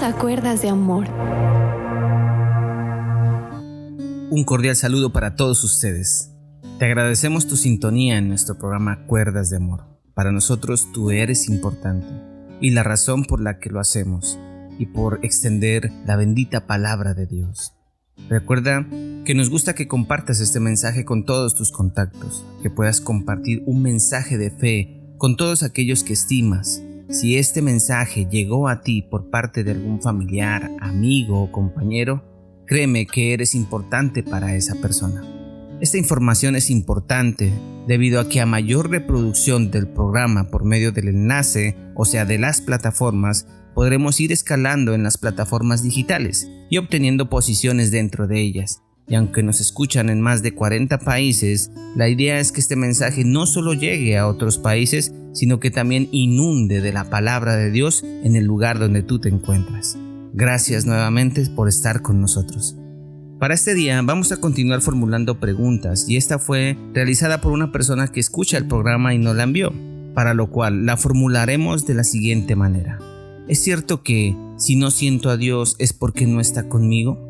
Bienvenidos a Cuerdas de Amor. Un cordial saludo para todos ustedes. Te agradecemos tu sintonía en nuestro programa Cuerdas de Amor. Para nosotros tú eres importante y la razón por la que lo hacemos y por extender la bendita palabra de Dios. Recuerda que nos gusta que compartas este mensaje con todos tus contactos, que puedas compartir un mensaje de fe con todos aquellos que estimas. Si este mensaje llegó a ti por parte de algún familiar, amigo o compañero, créeme que eres importante para esa persona. Esta información es importante debido a que a mayor reproducción del programa por medio del enlace, o sea de las plataformas, podremos ir escalando en las plataformas digitales y obteniendo posiciones dentro de ellas. Y aunque nos escuchan en más de 40 países, la idea es que este mensaje no solo llegue a otros países, sino que también inunde de la palabra de Dios en el lugar donde tú te encuentras. Gracias nuevamente por estar con nosotros. Para este día vamos a continuar formulando preguntas y esta fue realizada por una persona que escucha el programa y nos la envió, para lo cual la formularemos de la siguiente manera. ¿Es cierto que si no siento a Dios es porque no está conmigo?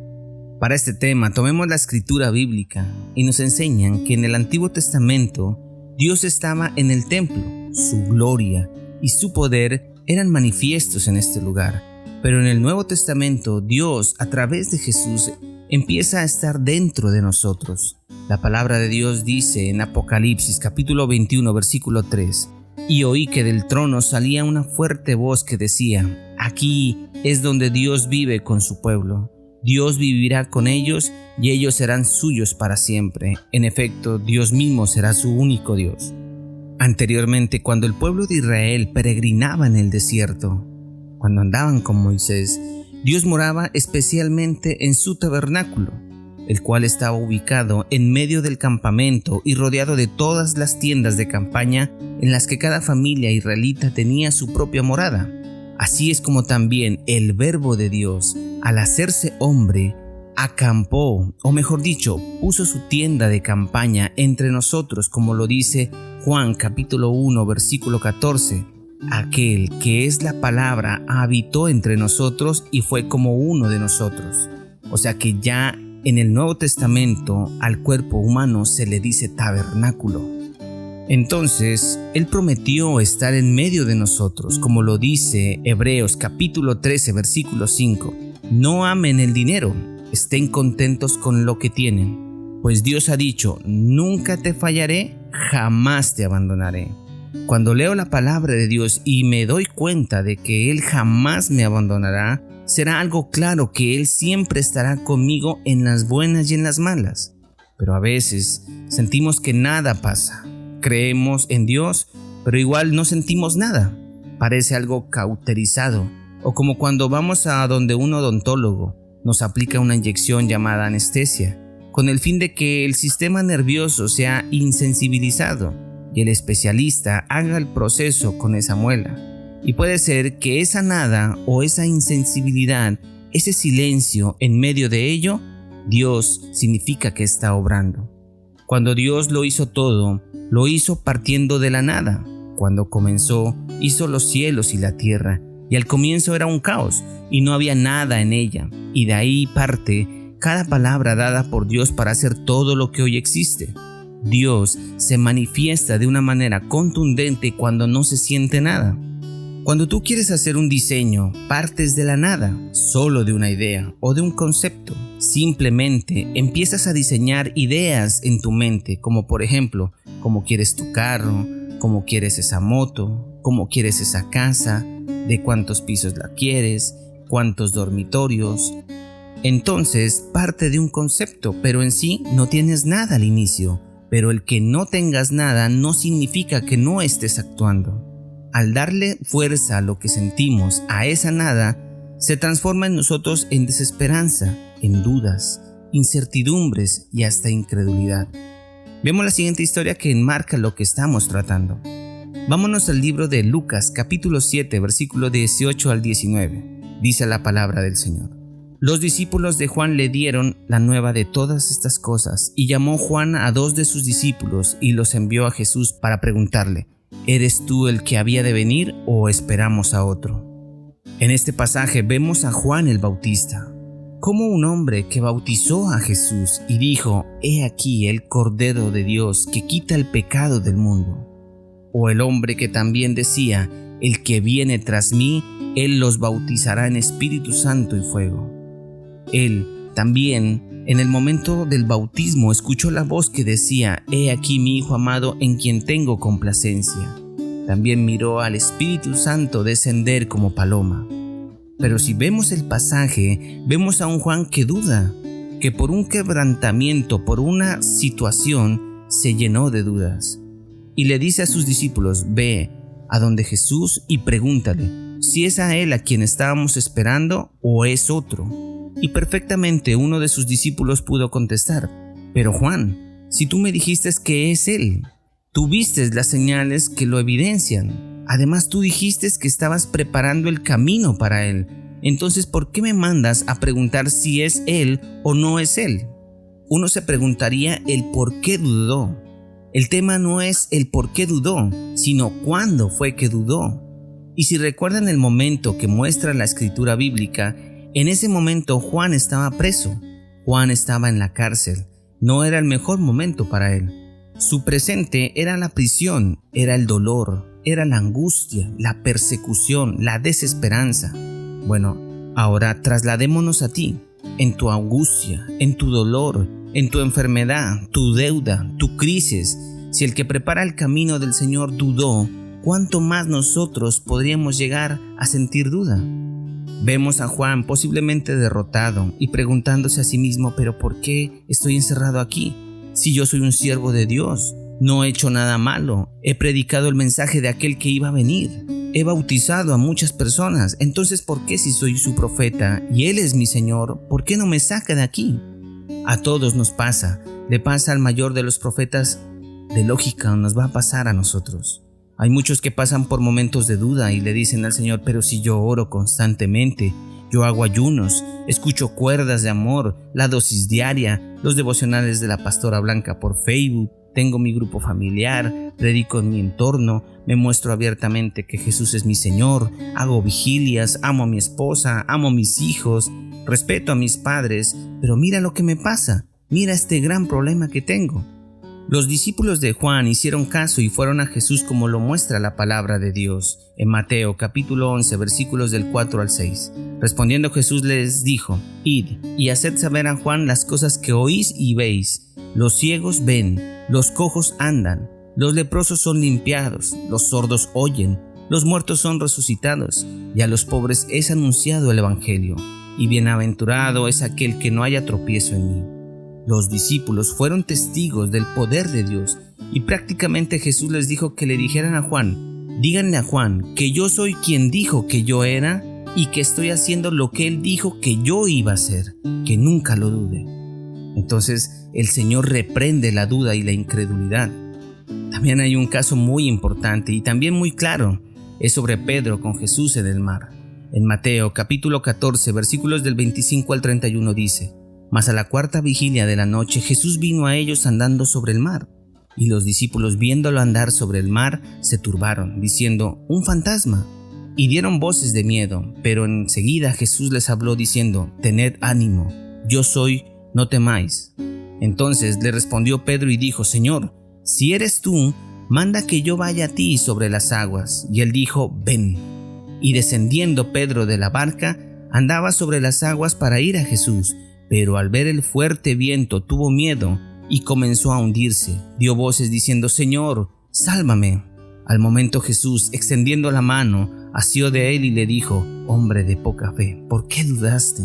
Para este tema tomemos la escritura bíblica y nos enseñan que en el Antiguo Testamento Dios estaba en el templo, su gloria y su poder eran manifiestos en este lugar. Pero en el Nuevo Testamento Dios a través de Jesús empieza a estar dentro de nosotros. La palabra de Dios dice en Apocalipsis capítulo 21 versículo 3: Y oí que del trono salía una fuerte voz que decía: Aquí es donde Dios vive con su pueblo. Dios vivirá con ellos y ellos serán suyos para siempre. En efecto, Dios mismo será su único Dios. Anteriormente, cuando el pueblo de Israel peregrinaba en el desierto, cuando andaban con Moisés, Dios moraba especialmente en su tabernáculo, el cual estaba ubicado en medio del campamento y rodeado de todas las tiendas de campaña en las que cada familia israelita tenía su propia morada. Así es como también el Verbo de Dios, al hacerse hombre, acampó, o mejor dicho, puso su tienda de campaña entre nosotros, como lo dice Juan capítulo 1 versículo 14. Aquel que es la palabra habitó entre nosotros y fue como uno de nosotros. O sea que ya en el Nuevo Testamento al cuerpo humano se le dice tabernáculo. Entonces, Él prometió estar en medio de nosotros, como lo dice Hebreos capítulo 13 versículo 5. No amen el dinero, estén contentos con lo que tienen, pues Dios ha dicho: nunca te fallaré, jamás te abandonaré. Cuando leo la palabra de Dios y me doy cuenta de que Él jamás me abandonará, será algo claro que Él siempre estará conmigo en las buenas y en las malas. Pero a veces sentimos que nada pasa. Creemos en Dios, pero igual no sentimos nada. Parece algo cauterizado, o como cuando vamos a donde un odontólogo nos aplica una inyección llamada anestesia, con el fin de que el sistema nervioso sea insensibilizado y el especialista haga el proceso con esa muela. Y puede ser que esa nada o esa insensibilidad, ese silencio en medio de ello, Dios significa que está obrando. Cuando Dios lo hizo todo, lo hizo partiendo de la nada. Cuando comenzó, hizo los cielos y la tierra, y al comienzo era un caos, y no había nada en ella, y de ahí parte cada palabra dada por Dios para hacer todo lo que hoy existe. Dios se manifiesta de una manera contundente cuando no se siente nada. Cuando tú quieres hacer un diseño, partes de la nada, solo de una idea o de un concepto. Simplemente empiezas a diseñar ideas en tu mente, como por ejemplo, cómo quieres tu carro, cómo quieres esa moto, cómo quieres esa casa, de cuántos pisos la quieres, cuántos dormitorios. Entonces parte de un concepto, pero en sí no tienes nada al inicio. Pero el que no tengas nada no significa que no estés actuando. Al darle fuerza a lo que sentimos, a esa nada, se transforma en nosotros en desesperanza, en dudas, incertidumbres y hasta incredulidad. Vemos la siguiente historia que enmarca lo que estamos tratando. Vámonos al libro de Lucas capítulo 7 versículo 18 al 19. Dice la palabra del Señor: Los discípulos de Juan le dieron la nueva de todas estas cosas, y llamó Juan a 2 de sus discípulos y los envió a Jesús para preguntarle: ¿Eres tú el que había de venir o esperamos a otro? En este pasaje vemos a Juan el Bautista, como un hombre que bautizó a Jesús y dijo: «He aquí el Cordero de Dios que quita el pecado del mundo». O el hombre que también decía: «El que viene tras mí, él los bautizará en Espíritu Santo y fuego». Él también, en el momento del bautismo, escuchó la voz que decía: «He aquí mi Hijo amado en quien tengo complacencia». También miró al Espíritu Santo descender como paloma. Pero si vemos el pasaje, vemos a un Juan que duda, que por un quebrantamiento, por una situación, se llenó de dudas. Y le dice a sus discípulos: «Ve a donde Jesús y pregúntale si es a él a quien estábamos esperando o es otro». Y perfectamente uno de sus discípulos pudo contestar: «Pero Juan, si tú me dijiste que es él, tú viste las señales que lo evidencian. Además tú dijiste que estabas preparando el camino para él. Entonces, ¿por qué me mandas a preguntar si es él o no es él?». Uno se preguntaría el por qué dudó. El tema no es el por qué dudó, sino cuándo fue que dudó. Y si recuerdan el momento que muestra la escritura bíblica, en ese momento Juan estaba preso. Juan estaba en la cárcel. No era el mejor momento para él. Su presente era la prisión, era el dolor, era la angustia, la persecución, la desesperanza. Bueno, ahora trasladémonos a ti, en tu angustia, en tu dolor, en tu enfermedad, tu deuda, tu crisis. Si el que prepara el camino del Señor dudó, ¿cuánto más nosotros podríamos llegar a sentir duda? Vemos a Juan posiblemente derrotado y preguntándose a sí mismo: «¿Pero por qué estoy encerrado aquí? Si yo soy un siervo de Dios, no he hecho nada malo, he predicado el mensaje de aquel que iba a venir, he bautizado a muchas personas, entonces ¿por qué, si soy su profeta y Él es mi Señor, por qué no me saca de aquí?». A todos nos pasa, le pasa al mayor de los profetas, de lógica nos va a pasar a nosotros. Hay muchos que pasan por momentos de duda y le dicen al Señor: «Pero si yo oro constantemente, yo hago ayunos, escucho cuerdas de amor, la dosis diaria, los devocionales de la Pastora Blanca por Facebook, tengo mi grupo familiar, predico en mi entorno, me muestro abiertamente que Jesús es mi Señor, hago vigilias, amo a mi esposa, amo a mis hijos, respeto a mis padres, pero mira lo que me pasa, mira este gran problema que tengo». Los discípulos de Juan hicieron caso y fueron a Jesús como lo muestra la palabra de Dios. En Mateo capítulo 11 versículos del 4 al 6. Respondiendo Jesús les dijo: «Id y haced saber a Juan las cosas que oís y veis. Los ciegos ven, los cojos andan, los leprosos son limpiados, los sordos oyen, los muertos son resucitados, y a los pobres es anunciado el evangelio. Y bienaventurado es aquel que no haya tropiezo en mí». Los discípulos fueron testigos del poder de Dios y prácticamente Jesús les dijo que le dijeran a Juan: «Díganle a Juan que yo soy quien dijo que yo era y que estoy haciendo lo que él dijo que yo iba a hacer, que nunca lo dude». Entonces el Señor reprende la duda y la incredulidad. También hay un caso muy importante y también muy claro, es sobre Pedro con Jesús en el mar. En Mateo capítulo 14 versículos del 25 al 31 dice: «Mas a la cuarta vigilia de la noche Jesús vino a ellos andando sobre el mar, y los discípulos viéndolo andar sobre el mar se turbaron, diciendo: un fantasma, y dieron voces de miedo. Pero enseguida Jesús les habló diciendo: tened ánimo, yo soy, no temáis». Entonces le respondió Pedro y dijo: «Señor, si eres tú, manda que yo vaya a ti sobre las aguas». Y él dijo: «Ven». Y descendiendo Pedro de la barca, andaba sobre las aguas para ir a Jesús. Pero al ver el fuerte viento tuvo miedo y comenzó a hundirse. Dio voces diciendo: «Señor, sálvame». Al momento Jesús, extendiendo la mano, asió de él y le dijo: «Hombre de poca fe, ¿por qué dudaste?».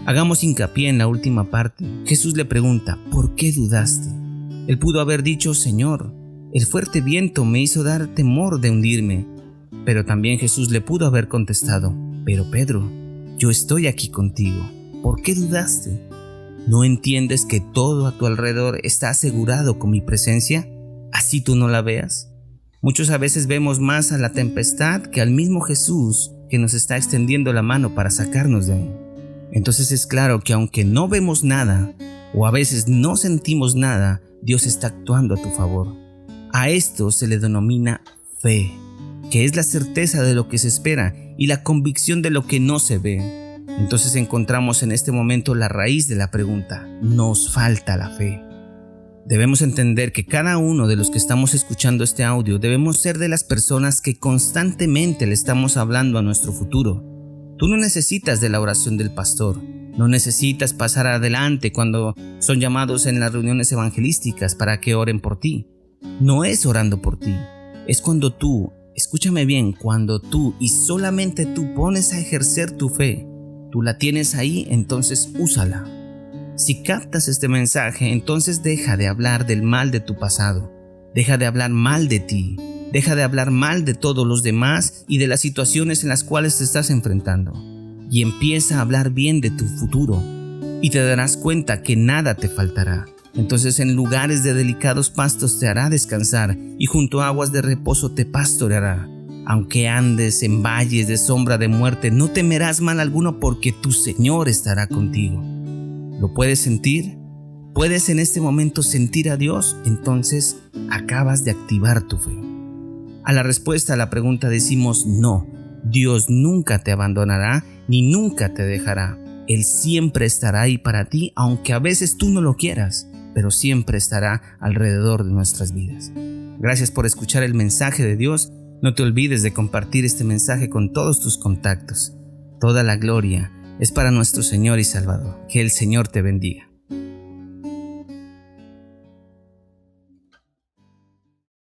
Hagamos hincapié en la última parte. Jesús le pregunta: ¿por qué dudaste? Él pudo haber dicho: «Señor, el fuerte viento me hizo dar temor de hundirme». Pero también Jesús le pudo haber contestado: «Pero Pedro, yo estoy aquí contigo. ¿Por qué dudaste? ¿No entiendes que todo a tu alrededor está asegurado con mi presencia? ¿Así tú no la veas?». Muchos a veces vemos más a la tempestad que al mismo Jesús que nos está extendiendo la mano para sacarnos de ahí. Entonces es claro que aunque no vemos nada o a veces no sentimos nada, Dios está actuando a tu favor. A esto se le denomina fe, que es la certeza de lo que se espera y la convicción de lo que no se ve. Entonces encontramos en este momento la raíz de la pregunta: nos falta la fe. Debemos entender que cada uno de los que estamos escuchando este audio debemos ser de las personas que constantemente le estamos hablando a nuestro futuro. Tú no necesitas de la oración del pastor, no necesitas pasar adelante cuando son llamados en las reuniones evangelísticas para que oren por ti. No es orando por ti, es cuando tú, escúchame bien, cuando tú y solamente tú pones a ejercer tu fe. Tú la tienes ahí, entonces úsala. Si captas este mensaje, entonces deja de hablar del mal de tu pasado, deja de hablar mal de ti, deja de hablar mal de todos los demás y de las situaciones en las cuales te estás enfrentando, y empieza a hablar bien de tu futuro, y te darás cuenta que nada te faltará. Entonces en lugares de delicados pastos te hará descansar, y junto a aguas de reposo te pastoreará. Aunque andes en valles de sombra de muerte, no temerás mal alguno, porque tu Señor estará contigo. ¿Lo puedes sentir? ¿Puedes en este momento sentir a Dios? Entonces acabas de activar tu fe. A la respuesta a la pregunta decimos no. Dios nunca te abandonará ni nunca te dejará. Él siempre estará ahí para ti, aunque a veces tú no lo quieras, pero siempre estará alrededor de nuestras vidas. Gracias por escuchar el mensaje de Dios. No te olvides de compartir este mensaje con todos tus contactos. Toda la gloria es para nuestro Señor y Salvador. Que el Señor te bendiga.